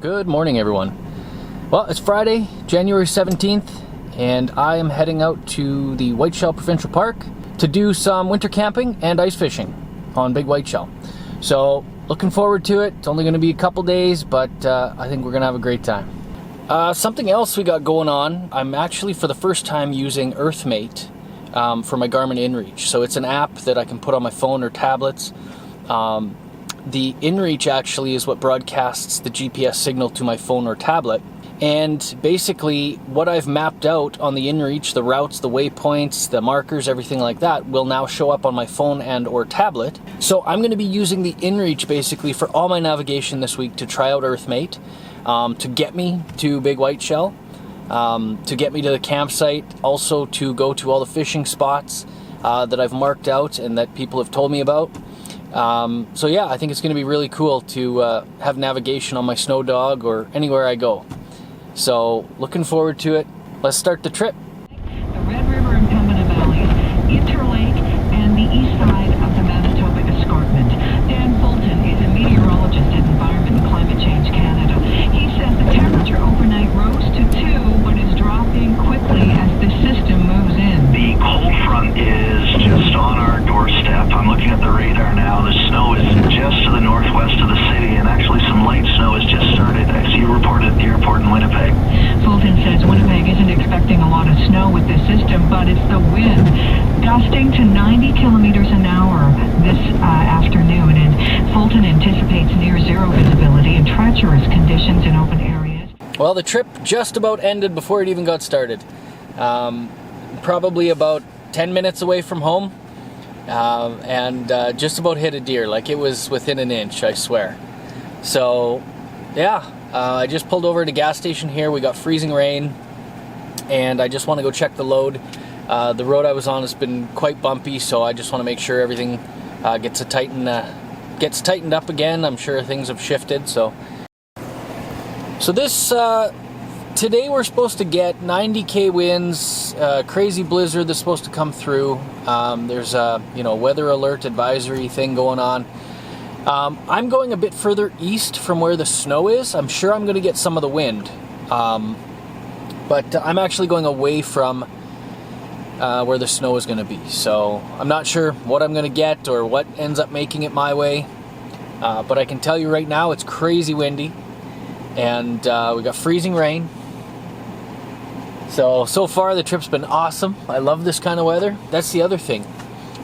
Good morning, everyone. Well, it's Friday, January 17th, and I am heading out to the Whiteshell Provincial Park to do some winter camping and ice fishing on Big Whiteshell. So, looking forward to it. It's only going to be a couple days, but I think we're going to have a great time. Something else we got going on, I'm actually for the first time using EarthMate for my Garmin InReach. So it's an app that I can put on my phone or tablets. The InReach actually is what broadcasts the GPS signal to my phone or tablet. And basically what I've mapped out on the InReach, the routes, the waypoints, the markers, everything like that will now show up on my phone and or tablet. So I'm going to be using the InReach basically for all my navigation this week to try out EarthMate, to get me to Big Whiteshell, to get me to the campsite, also to go to all the fishing spots that I've marked out and that people have told me about. So yeah, I think it's going to be really cool to have navigation on my Snowdog or anywhere I go. So looking forward to it. Let's start the trip. The Red River and Pembina Valleys, Interlake, and the east side of the Manitoba Escarpment. Dan Fulton is a meteorologist at Environment and Climate Change Canada. He says the temperature overnight rose to 2, but is dropping quickly as the system moves in. The cold front is just on our doorstep. I'm looking at the radar now. The snow is just to the northwest of the city, and actually some light snow has just started. I see you reported at the airport in Winnipeg. Fulton says Winnipeg isn't expecting a lot of snow with this system, but it's the wind gusting to 90 kilometers an hour this afternoon, and Fulton anticipates near zero visibility and treacherous conditions in open areas. Well, the trip just about ended before it even got started. Probably about 10 minutes away from home, and just about hit a deer. Like, it was within an inch, I swear. So yeah, I just pulled over at a gas station here. We got freezing rain, and I just want to go check the load. The road I was on has been quite bumpy, so I just want to make sure everything gets tightened up again. I'm sure things have shifted. So this today we're supposed to get 90k winds, crazy blizzard that's supposed to come through. There's a weather alert advisory thing going on. I'm going a bit further east from where the snow is. I'm sure I'm going to get some of the wind, but I'm actually going away from where the snow is going to be. So I'm not sure what I'm going to get or what ends up making it my way, but I can tell you right now it's crazy windy, and we got freezing rain. So far the trip's been awesome. I love this kind of weather. That's the other thing.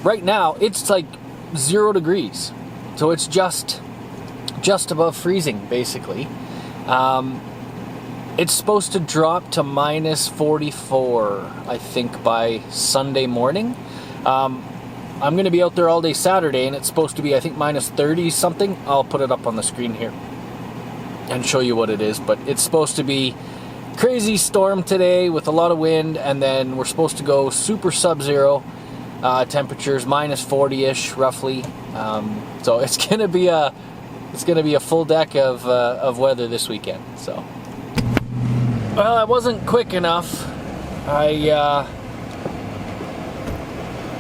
Right now it's like 0 degrees. So it's just above freezing, basically. It's supposed to drop to minus 44, I think, by Sunday morning. I'm going to be out there all day Saturday, and it's supposed to be, I think, minus 30 something. I'll put it up on the screen here and show you what it is. But it's supposed to be crazy storm today with a lot of wind, and then we're supposed to go super sub-zero temperatures, minus 40-ish roughly. So it's gonna be a full deck of weather this weekend. So, well, I wasn't quick enough. There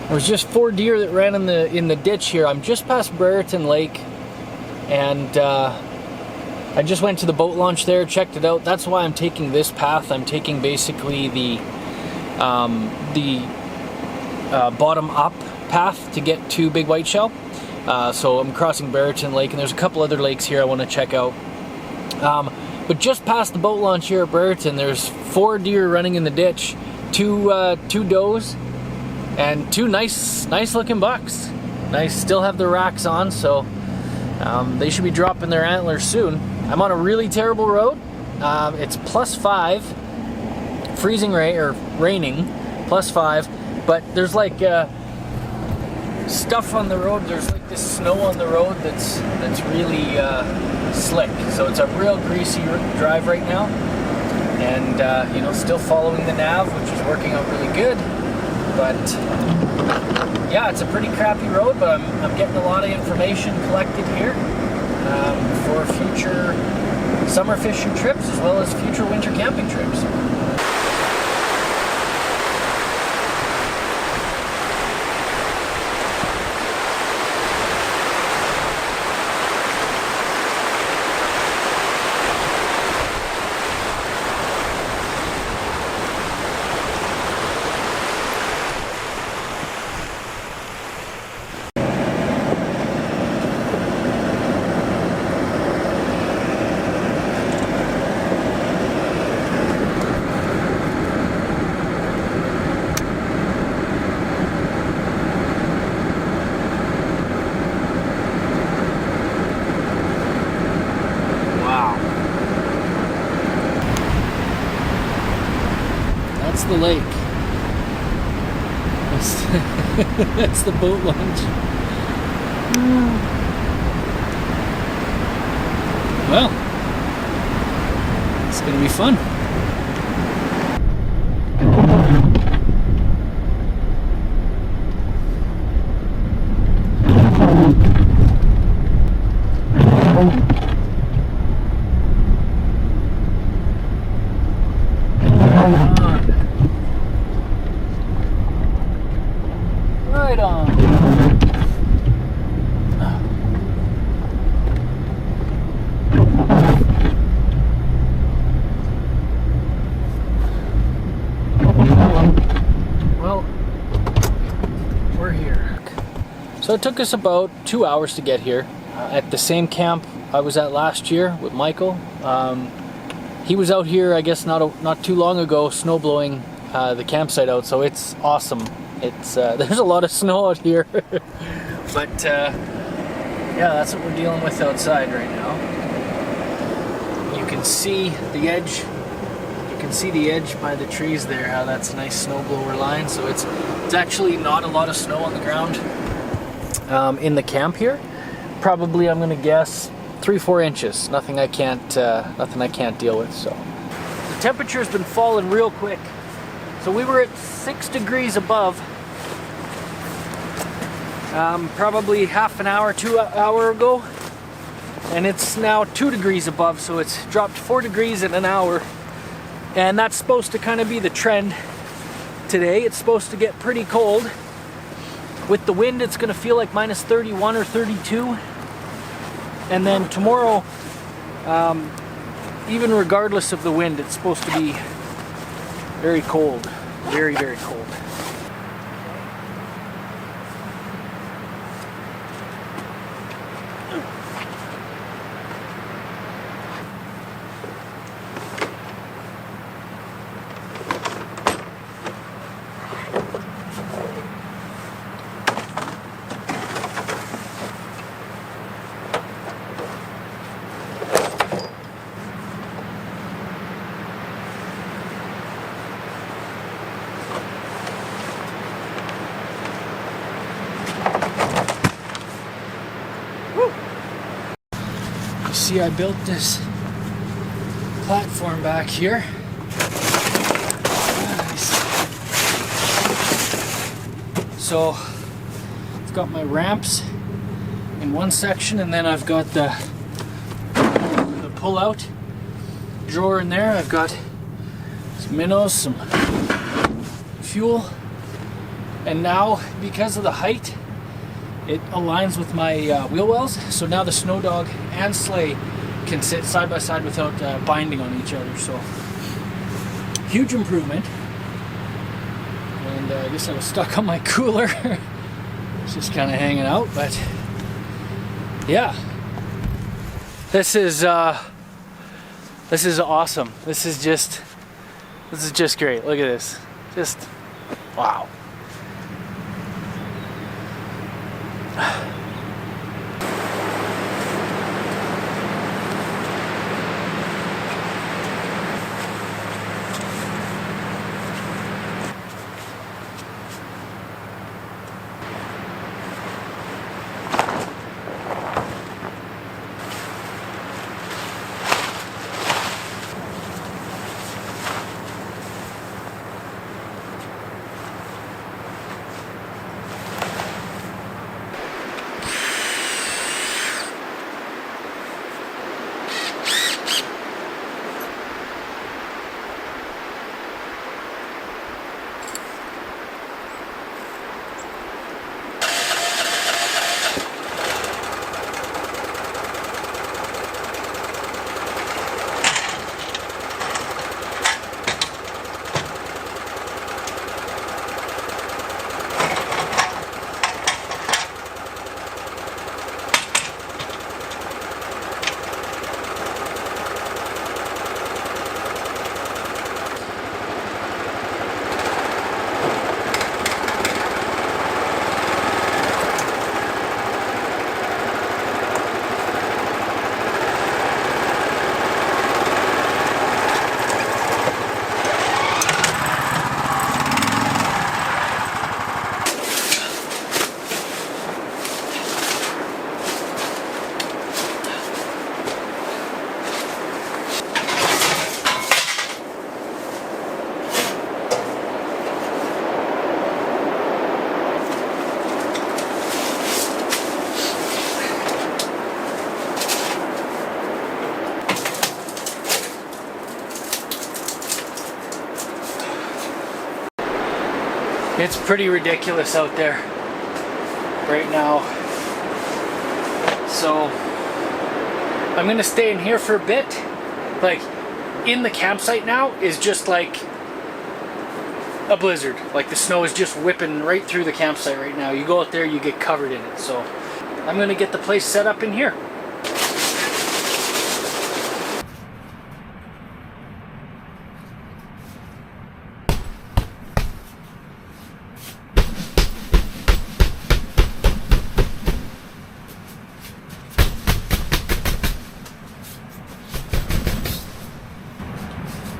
was just 4 deer that ran in the ditch here. I'm just past Brereton Lake, and I just went to the boat launch there, checked it out. That's why I'm taking this path. I'm taking basically the bottom up path to get to Big Whiteshell. So I'm crossing Brereton Lake, and there's a couple other lakes here I want to check out. But just past the boat launch here at Brereton, there's 4 deer running in the ditch, two does, and 2 nice looking bucks. Nice, still have their racks on, so they should be dropping their antlers soon. I'm on a really terrible road. It's +5, freezing rain or raining, +5. But there's like stuff on the road. There's like this snow on the road that's really slick. So it's a real greasy drive right now, and still following the nav, which is working out really good. But yeah, it's a pretty crappy road, but I'm getting a lot of information collected here for future summer fishing trips as well as future winter camping trips. the lake. That's the boat launch. Well, it's gonna be fun. Right on. Well, we're here. So it took us about 2 hours to get here. At the same camp I was at last year with Michael. He was out here, I guess, not too long ago, snow blowing the campsite out. So it's awesome. It's there's a lot of snow out here, but yeah, that's what we're dealing with outside right now. You can see the edge. You can see the edge by the trees there. How that's a nice snowblower line. So it's actually not a lot of snow on the ground in the camp here. Probably, I'm gonna guess 3-4 inches. Nothing I can't deal with. So the temperature's been falling real quick. So we were at 6 degrees above probably half an hour, 2 hour ago, and it's now 2 degrees above, so it's dropped 4 degrees in an hour, and that's supposed to kind of be the trend today. It's supposed to get pretty cold. With the wind, it's going to feel like minus 31 or 32, and then tomorrow, even regardless of the wind, it's supposed to be very cold. Very, very cold. See, I built this platform back here. So I've got my ramps in one section, and then I've got the pull-out drawer in there. I've got some minnows, some fuel, and now because of the height, it aligns with my wheel wells, so now the Snowdog and sleigh can sit side by side without binding on each other. So huge improvement. And I guess I was stuck on my cooler. It's just kind of hanging out, but yeah, this is awesome. This is just great. Look at this. Just wow. It's pretty ridiculous out there right now. So I'm gonna stay in here for a bit. Like, in the campsite now is just like a blizzard. Like, the snow is just whipping right through the campsite right now. You go out there, you get covered in it. So I'm gonna get the place set up in here.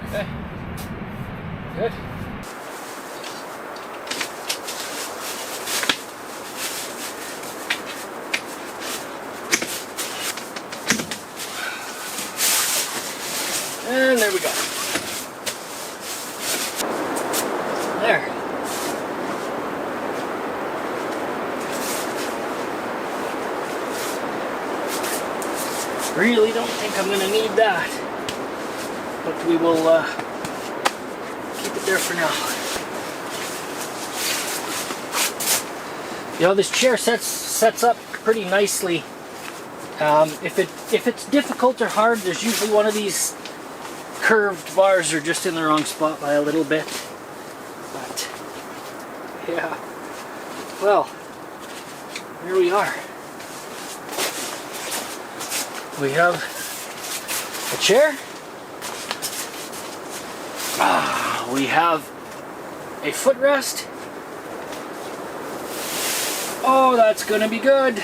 Okay, good. And there we go. There. Really don't think I'm gonna need that, but we will keep it there for now. You know, this chair sets up pretty nicely. If it's difficult or hard, there's usually one of these curved bars are just in the wrong spot by a little bit. But yeah, well, here we are. We have a chair. We have a footrest. Oh, that's gonna be good.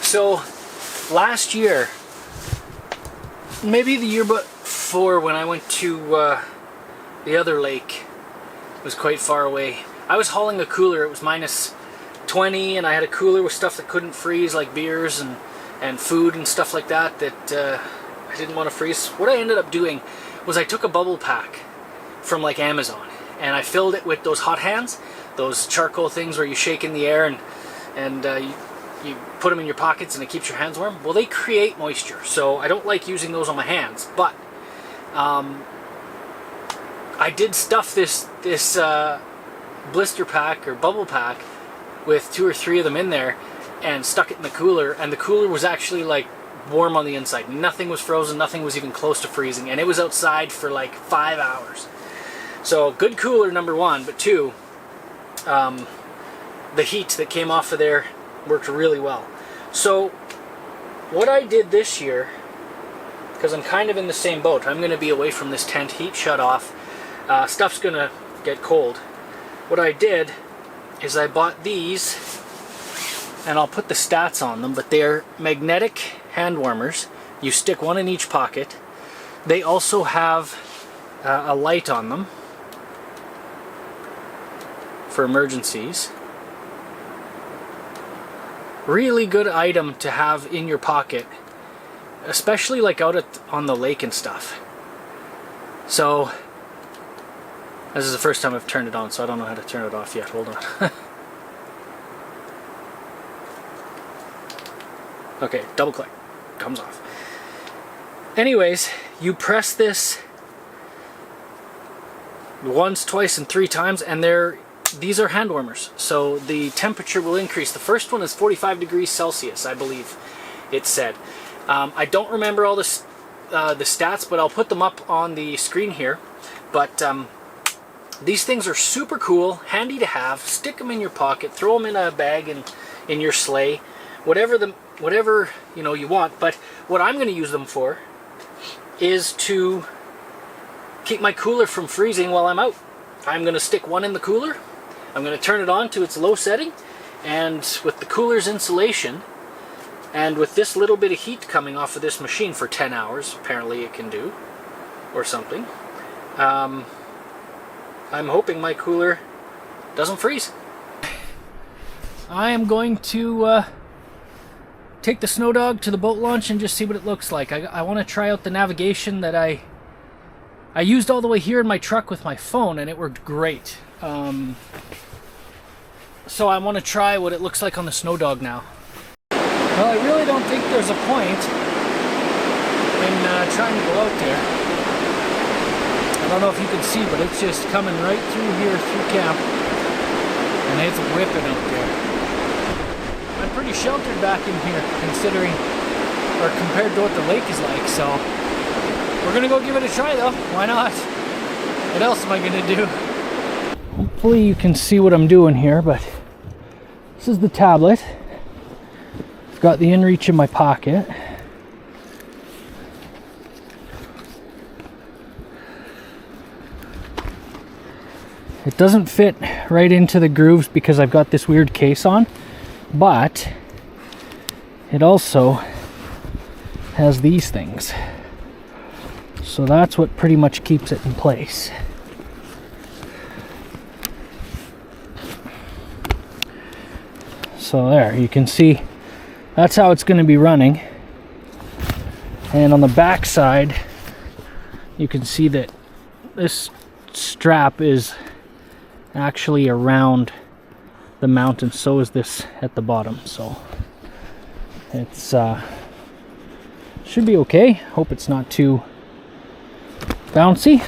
So last year, maybe the year before, when I went to the other lake, it was quite far away. I was hauling a cooler. It was minus 20, and I had a cooler with stuff that couldn't freeze, like beers and food and stuff like that I didn't want to freeze. What I ended up doing was I took a bubble pack from like Amazon, and I filled it with those hot hands, those charcoal things where you shake in the air and you put them in your pockets and it keeps your hands warm. Well, they create moisture, so I don't like using those on my hands, but I did stuff this blister pack or bubble pack with 2 or 3 of them in there and stuck it in the cooler, and the cooler was actually like warm on the inside. Nothing was frozen, nothing was even close to freezing, and it was outside for like 5 hours. So good cooler, number one, but two, the heat that came off of there worked really well. So what I did this year, because I'm kind of in the same boat, I'm going to be away from this tent, heat shut off, stuff's going to get cold. What I did is I bought these, and I'll put the stats on them, but they're magnetic hand warmers. You stick one in each pocket. They also have a light on them for emergencies. Really good item to have in your pocket, especially like out on the lake and stuff. So this is the first time I've turned it on, so I don't know how to turn it off yet. Hold on. Okay, double click, comes off. Anyways, you press this once, twice, and 3 times, and these are hand warmers, so the temperature will increase. The first one is 45 degrees Celsius, I believe it said. I don't remember all the stats, but I'll put them up on the screen here. But these things are super cool, handy to have. Stick them in your pocket, throw them in a bag in your sleigh, whatever you want. But what I'm going to use them for is to keep my cooler from freezing while I'm out. I'm going to stick one in the cooler. I'm going to turn it on to its low setting, and with the cooler's insulation and with this little bit of heat coming off of this machine for 10 hours, apparently it can do, or something, I'm hoping my cooler doesn't freeze. I am going to take the Snowdog to the boat launch and just see what it looks like. I want to try out the navigation that I used all the way here in my truck with my phone, and it worked great. So I want to try what it looks like on the Snowdog now. Well, I really don't think there's a point in trying to go out there don't know if you can see, but it's just coming right through here, through camp. And it's whipping out there. I'm pretty sheltered back in here, considering, or compared to what the lake is like, so we're gonna go give it a try though. Why not? What else am I gonna do? Hopefully you can see what I'm doing here, but this is the tablet. I've got the inReach in my pocket. It doesn't fit right into the grooves because I've got this weird case on, but it also has these things. So that's what pretty much keeps it in place. So there, you can see that's how it's going to be running. And on the back side, you can see that this strap is actually around the mountain. So is this at the bottom. So it's should be okay. Hope it's not too bouncy.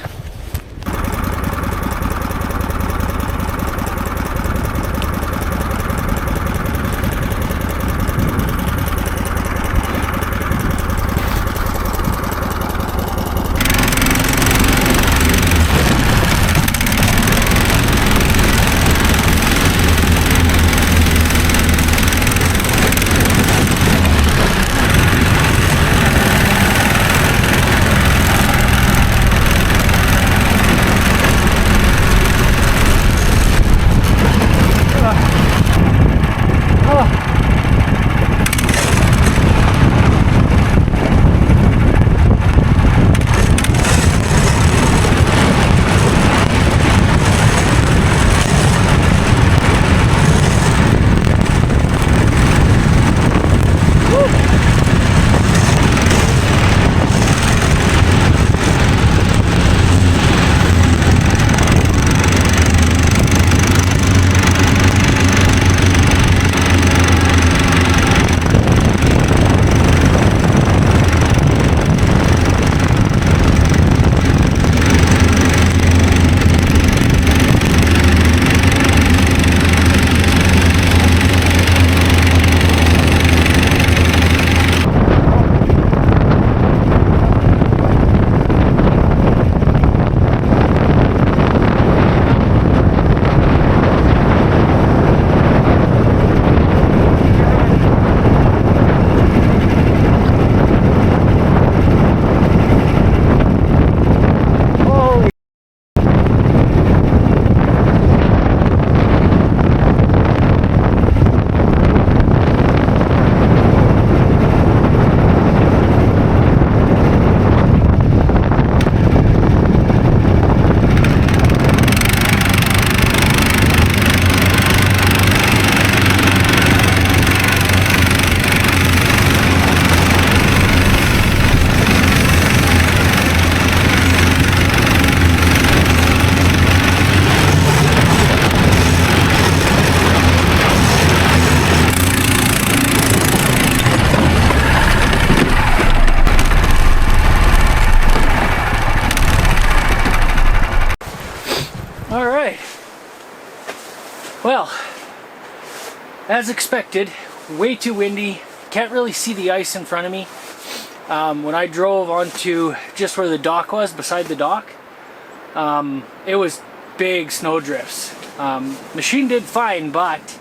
Well, as expected, way too windy. Can't really see the ice in front of me. When I drove onto just where the dock was, beside the dock, it was big snow drifts. Machine did fine, but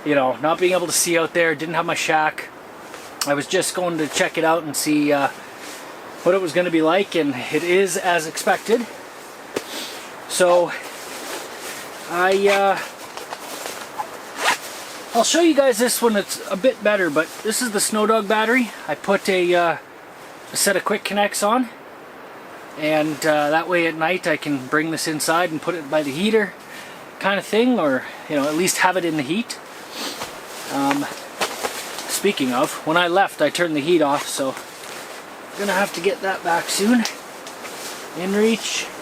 you know, not being able to see out there, didn't have my shack. I was just going to check it out and see what it was going to be like, and it is as expected. So I'll show you guys this one. It's a bit better, but this is the Snowdog battery. I put a set of quick connects on, and that way at night I can bring this inside and put it by the heater kind of thing, or you know, at least have it in the heat. Speaking of, when I left I turned the heat off, so I'm gonna have to get that back soon. inReach.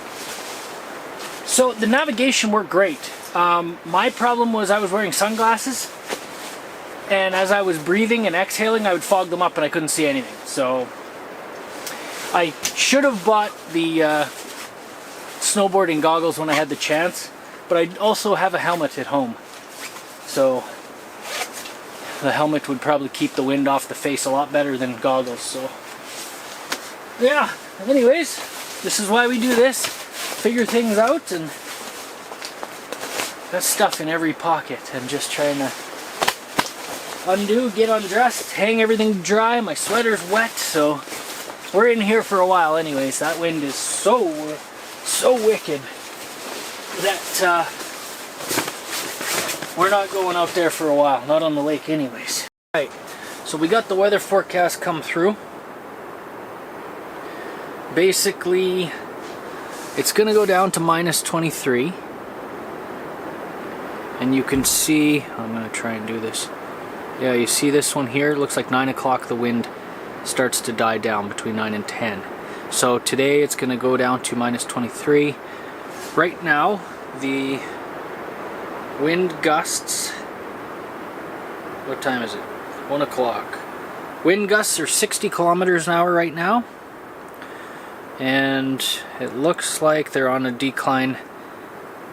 So the navigation worked great. My problem was I was wearing sunglasses, and as I was breathing and exhaling I would fog them up and I couldn't see anything. So I should have bought the snowboarding goggles when I had the chance, but I also have a helmet at home. So the helmet would probably keep the wind off the face a lot better than goggles. So yeah, anyways, this is why we do this. Figure things out, and got stuff in every pocket and just trying to undo, get undressed, hang everything dry. My sweater's wet, so we're in here for a while anyways. That wind is so wicked that we're not going out there for a while, not on the lake anyways. Right, so we got the weather forecast come through. Basically, it's gonna go down to -23. And you can see, I'm gonna try and do this. Yeah, you see this one here? It looks like 9 o'clock the wind starts to die down between 9 and 10. So today it's gonna go down to -23. Right now, the wind gusts, what time is it? 1 o'clock. Wind gusts are 60 kilometers an hour right now. And it looks like they're on a decline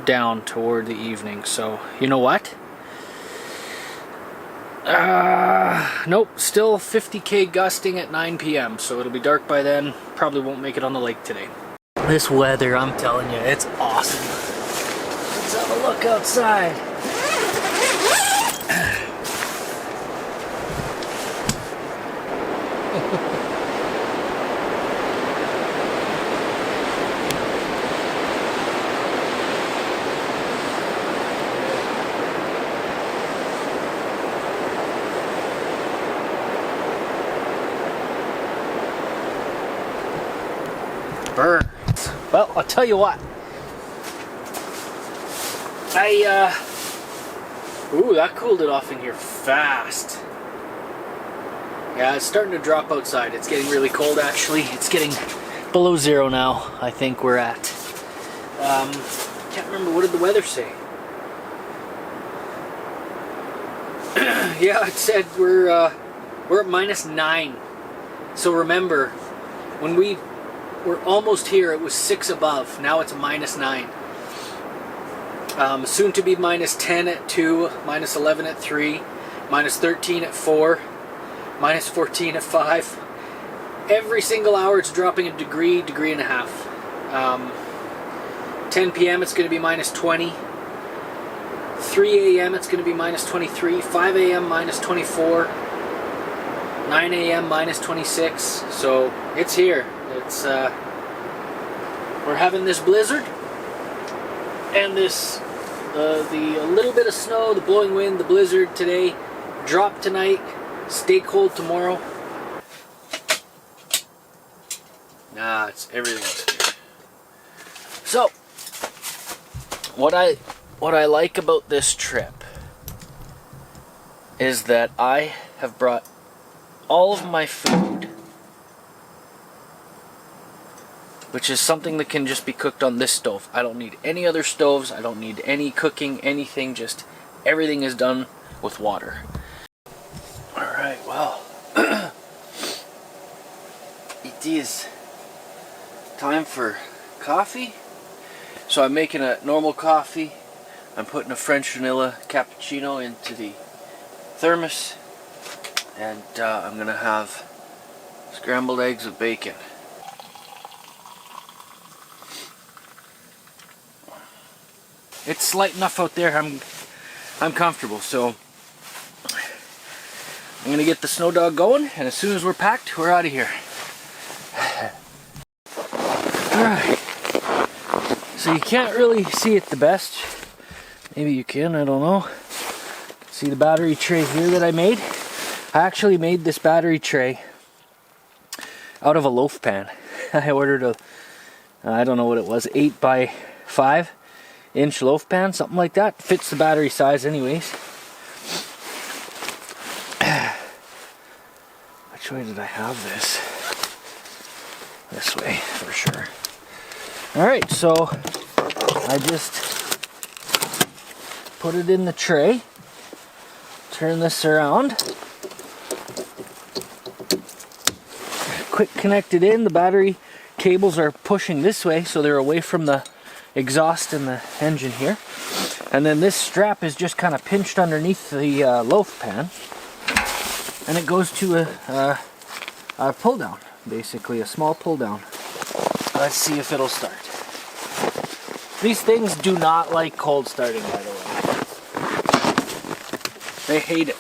down toward the evening. So, you know what? Nope, still 50k gusting at 9 p.m. So it'll be dark by then. Probably won't make it on the lake today. This weather, I'm telling you, it's awesome. Let's have a look outside. Birds. Well, I'll tell you what. Ooh, that cooled it off in here fast. Yeah, it's starting to drop outside. It's getting really cold actually. It's getting below 0 now, I think we're at. Can't remember, what did the weather say? Yeah, it said we're at -9. So remember, when we were almost here, it was 6 above. Now it's -9. Soon to be -10 at 2, -11 at 3, -13 at 4, -14 at 5. Every single hour it's dropping a degree, degree and a half. 10 p.m. it's going to be -20. 3 a.m. it's going to be -23. 5 a.m. -24. 9 a.m. -26. So it's here. It's we're having this blizzard and this the little bit of snow, the blowing wind, the blizzard today, drop tonight, stay cold tomorrow. Nah, it's everything's here. So what I like about this trip is that I have brought all of my food, which is something that can just be cooked on this stove. I don't need any other stoves. I don't need any cooking, anything. Just everything is done with water. Alright, well, it is time for coffee. So I'm making a normal coffee. I'm putting a French vanilla cappuccino into the thermos. And I'm going to have scrambled eggs with bacon. It's light enough out there. I'm comfortable, so I'm gonna get the Snowdog going, and as soon as we're packed, we're out of here. Alright. So you can't really see it the best. Maybe you can, I don't know. See the battery tray here that I made? I actually made this battery tray out of a loaf pan. I ordered a, I don't know what it was, 8 by 5 inch loaf pan, something like that. Fits the battery size anyways. Which way did I have this? This way for sure. Alright, so I just put it in the tray, turn this around, quick connect it in. The battery cables are pushing this way, so they're away from the exhaust in the engine here. And then this strap is just kind of pinched underneath the loaf pan. And it goes to a pull down, basically a small pull down. Let's see if it'll start. These things do not like cold starting, by the way. They hate it.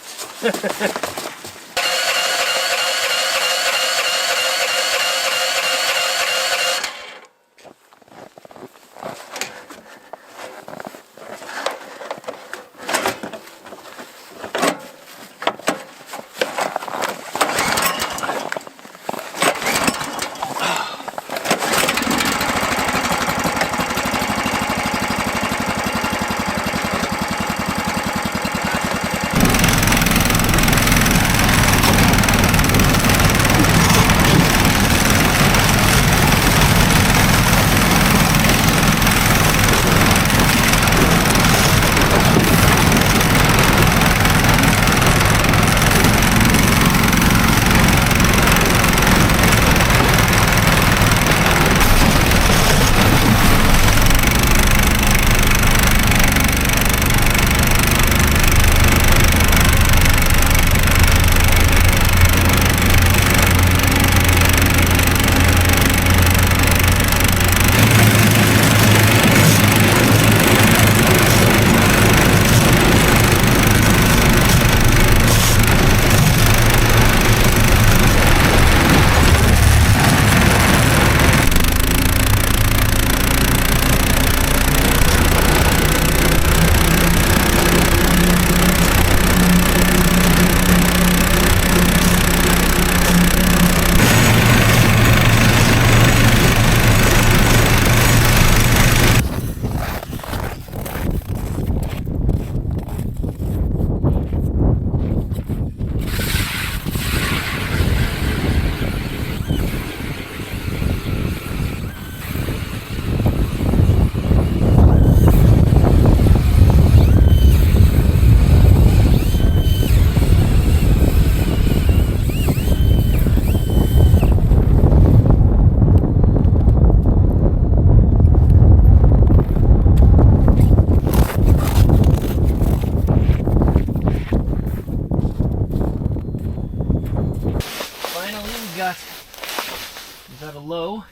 We got a low,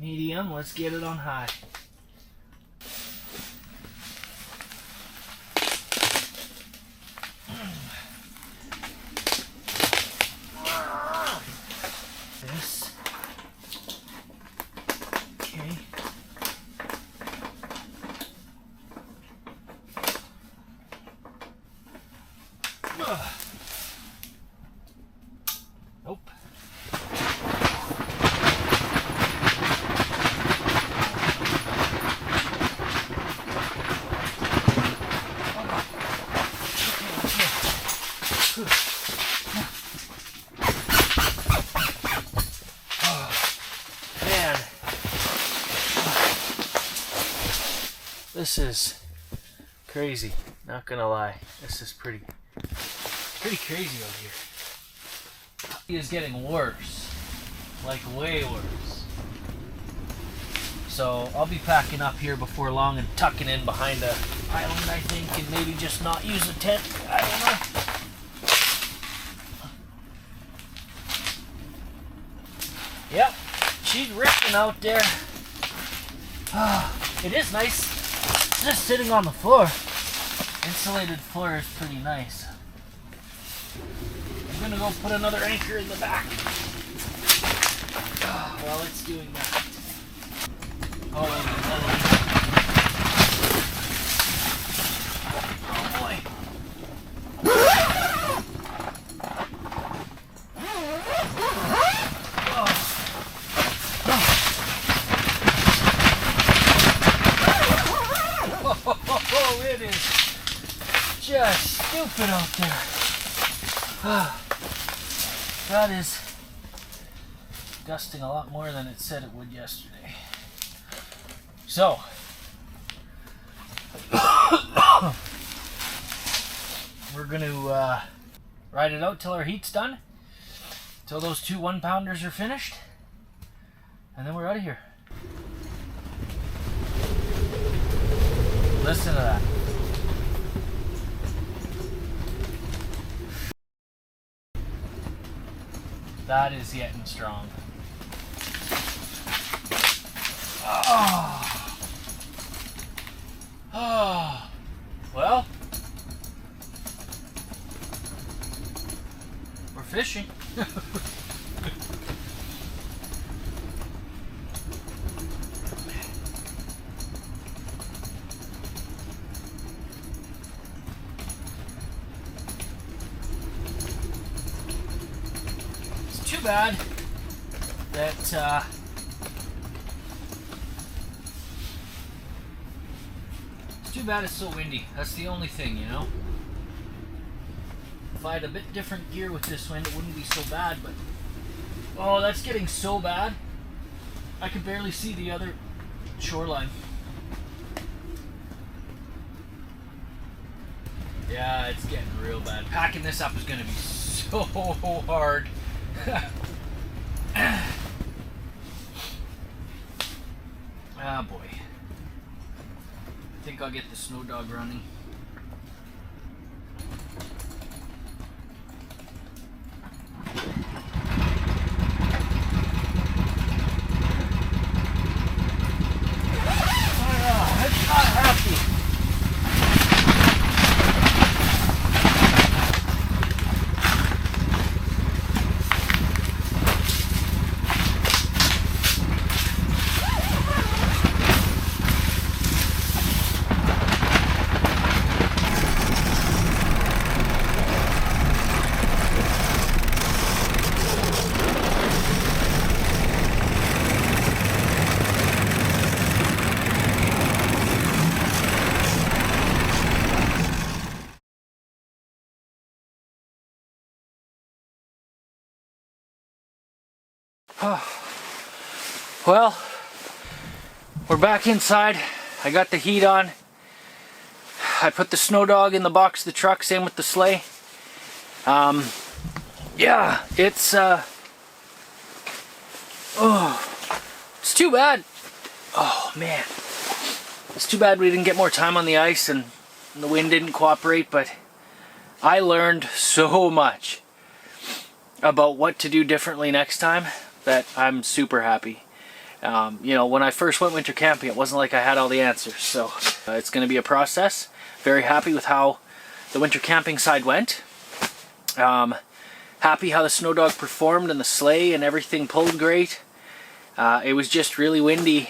medium, let's get it on high. This. Okay. Nope. Man, this is crazy. Not gonna lie, this is pretty crazy out here. It is getting worse, like way worse. So I'll be packing up here before long and tucking in behind a island, I think, and maybe just not use a tent. I don't know. Yep, she's ripping out there. It is nice just sitting on the floor. Insulated floor is pretty nice. I'm gonna go put another anchor in the back while it's doing that. Oh boy. Oh, it is just stupid out there. That is gusting a lot more than it said it would yesterday. So, we're going to ride it out till our heat's done, till those two 1-pounders are finished, and then we're out of here. Listen to that. That is getting strong. Oh. Oh. Well, we're fishing. It's too bad that too bad it's so windy. That's the only thing, you know. If I had a bit different gear with this wind, it wouldn't be so bad, but oh, that's getting so bad. I can barely see the other shoreline. Yeah, it's getting real bad. Packing this up is going to be so hard. Ah, boy. I think I'll get the Snowdog running. It's not happy. Well, we're back inside. I got the heat on. I put the Snowdog in the box of the truck, same with the sleigh. Yeah, it's too bad. Oh man, it's too bad we didn't get more time on the ice and the wind didn't cooperate, but I learned so much about what to do differently next time that I'm super happy. You know, when I first went winter camping, it wasn't like I had all the answers, so it's going to be a process. Very happy with how the winter camping side went. Happy how the Snowdog performed and the sleigh and everything pulled great. It was just really windy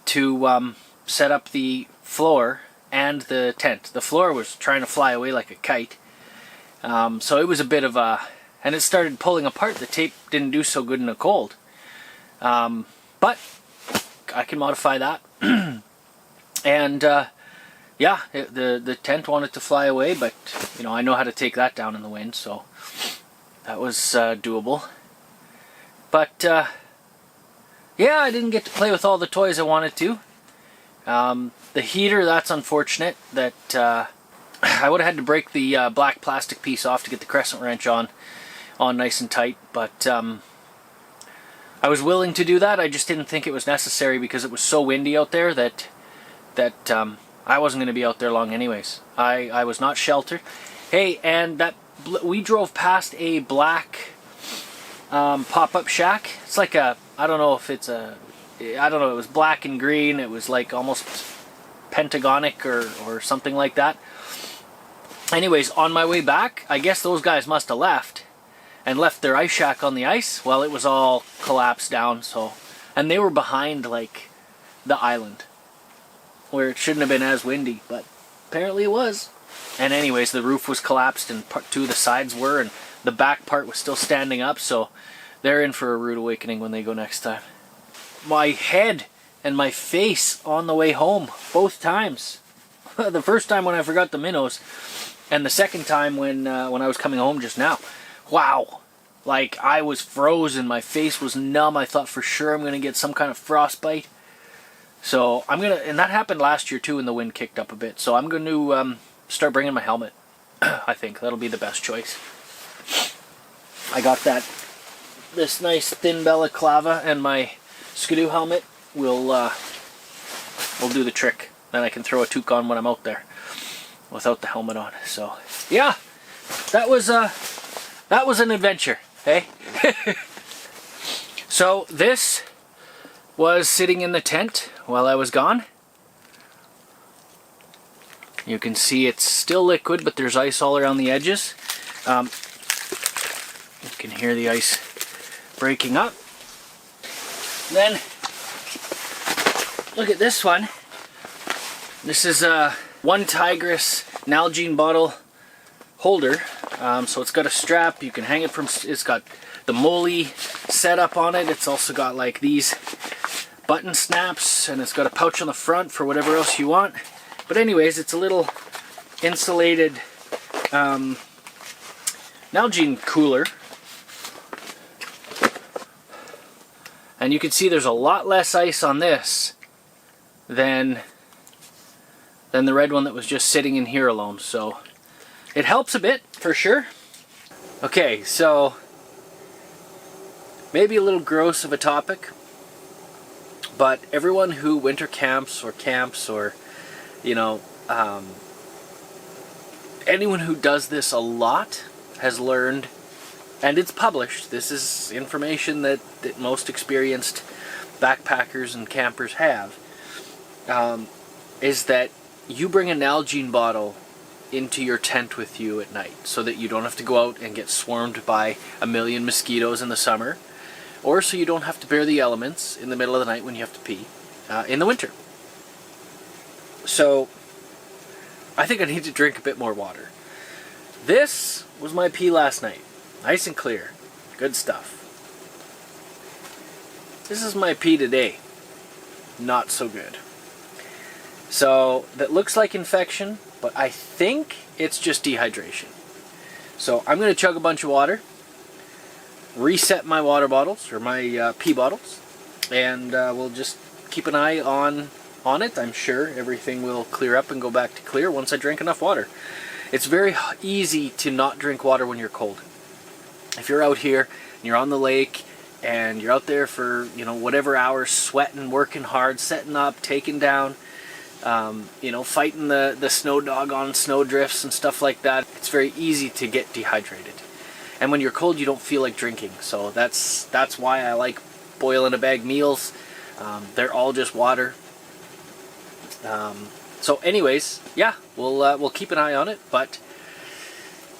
to set up the floor and the tent. The floor was trying to fly away like a kite. So it was a bit of a... And it started pulling apart. The tape didn't do so good in the cold. But I can modify that. And yeah, the tent wanted to fly away, but you know, I know how to take that down in the wind, so that was doable. But yeah, I didn't get to play with all the toys I wanted to. The heater, that's unfortunate. That I would have had to break the black plastic piece off to get the crescent wrench on nice and tight, but I was willing to do that. I just didn't think it was necessary because it was so windy out there that I wasn't going to be out there long anyways. I was not sheltered. Hey, and that we drove past a black pop-up shack. It's like a, I don't know if it's a, I don't know, it was black and green. It was like almost pentagonic or something like that. Anyways, on my way back, I guess those guys must have left and left their ice shack on the ice. Well, it was all collapsed down, so, and they were behind like the island where it shouldn't have been as windy, but apparently it was. And anyways, the roof was collapsed and part two of the sides were, and the back part was still standing up, so they're in for a rude awakening when they go next time. My head and my face on the way home, both times. The first time when I forgot the minnows, and the second time when I was coming home just now. Wow, like I was frozen, my face was numb. I thought for sure I'm going to get some kind of frostbite. So I'm going to, and that happened last year too when the wind kicked up a bit. So I'm going to start bringing my helmet. I think that'll be the best choice. I got this nice thin balaclava, and my Skidoo helmet will do the trick. Then I can throw a toque on when I'm out there without the helmet on. So yeah, that was an adventure, hey? So this was sitting in the tent while I was gone. You can see it's still liquid, but there's ice all around the edges. You can hear the ice breaking up. Then, look at this one. This is a one Tigris Nalgene bottle holder. So it's got a strap, you can hang it from, it's got the Molly setup on it. It's also got like these button snaps, and it's got a pouch on the front for whatever else you want. But anyways, it's a little insulated Nalgene cooler. And you can see there's a lot less ice on this than the red one that was just sitting in here alone. So it helps a bit, for sure. Okay, so maybe a little gross of a topic, but everyone who winter camps or you know, anyone who does this a lot has learned, and it's published, this is information that most experienced backpackers and campers have, is that you bring a Nalgene bottle into your tent with you at night so that you don't have to go out and get swarmed by a million mosquitoes in the summer, or so you don't have to bear the elements in the middle of the night when you have to pee in the winter. So I think I need to drink a bit more water. This was my pee last night. Nice and clear. Good stuff. This is my pee today. Not so good. So that looks like infection, but I think it's just dehydration. So I'm going to chug a bunch of water, reset my water bottles, or my pee bottles, and we'll just keep an eye on it. I'm sure everything will clear up and go back to clear once I drink enough water. It's very easy to not drink water when you're cold. If you're out here and you're on the lake and you're out there for, you know, whatever hours, sweating, working hard, setting up, taking down, you know, fighting the Snowdog on snow drifts and stuff like that, it's very easy to get dehydrated. And when you're cold, you don't feel like drinking. So that's why I like boil in a bag meals. They're all just water. So anyways, yeah, we'll keep an eye on it, but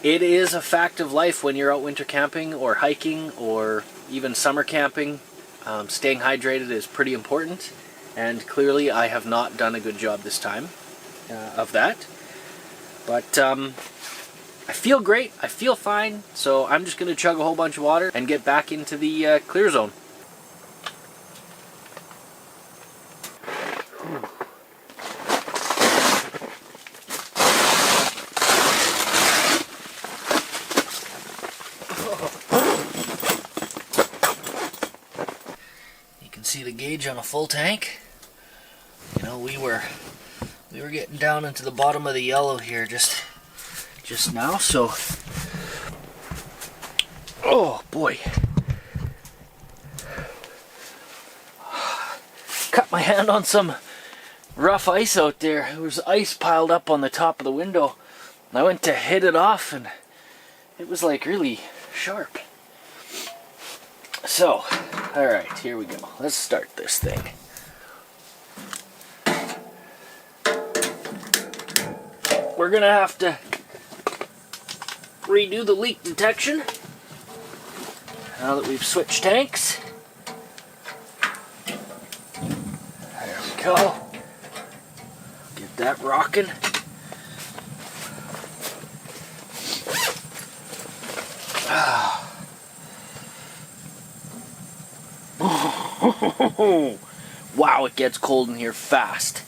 it is a fact of life when you're out winter camping or hiking or even summer camping. Staying hydrated is pretty important, and clearly I have not done a good job this time of that. But I feel great, I feel fine, so I'm just going to chug a whole bunch of water and get back into the clear zone. See the gauge on a full tank. You know, we were getting down into the bottom of the yellow here just now, so oh boy, cut my hand on some rough ice out there. There was ice piled up on the top of the window, and I went to hit it off and it was like really sharp. So, alright, here we go. Let's start this thing. We're gonna have to redo the leak detection now that we've switched tanks. There we go. Get that rocking. Wow, it gets cold in here fast.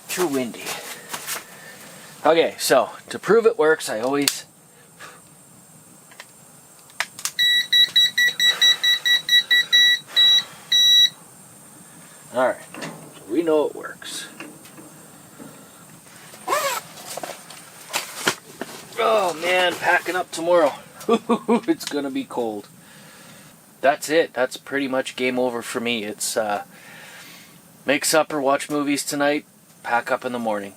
Too windy. Okay, so to prove it works, I always alright, so we know it works. Oh man, packing up tomorrow. It's gonna be cold. That's it. That's pretty much game over for me. It's make supper, watch movies tonight, pack up in the morning.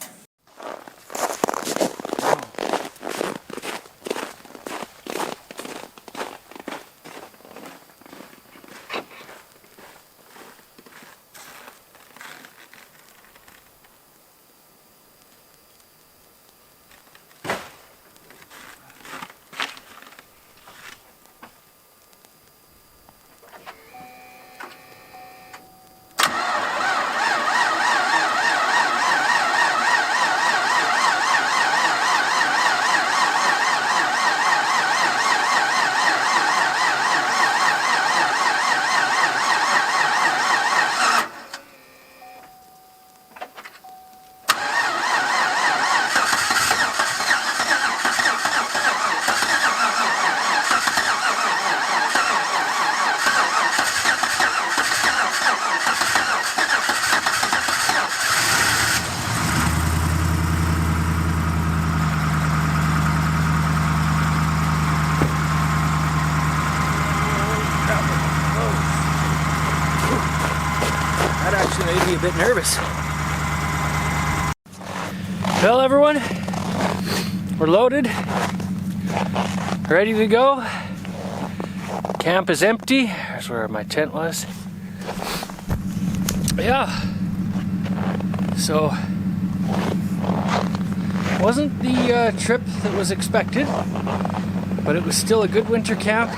That actually made me a bit nervous. Well, everyone, we're loaded, ready to go. Camp is empty. There's where my tent was. Yeah. So, wasn't the trip that was expected, but it was still a good winter camp.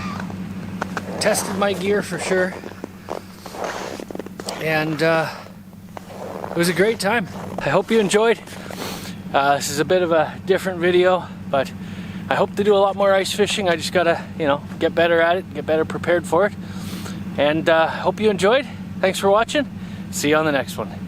Tested my gear for sure. And it was a great time. I hope you enjoyed. This is a bit of a different video, but I hope to do a lot more ice fishing. I just gotta, get better at it, get better prepared for it. And hope you enjoyed. Thanks for watching. See you on the next one.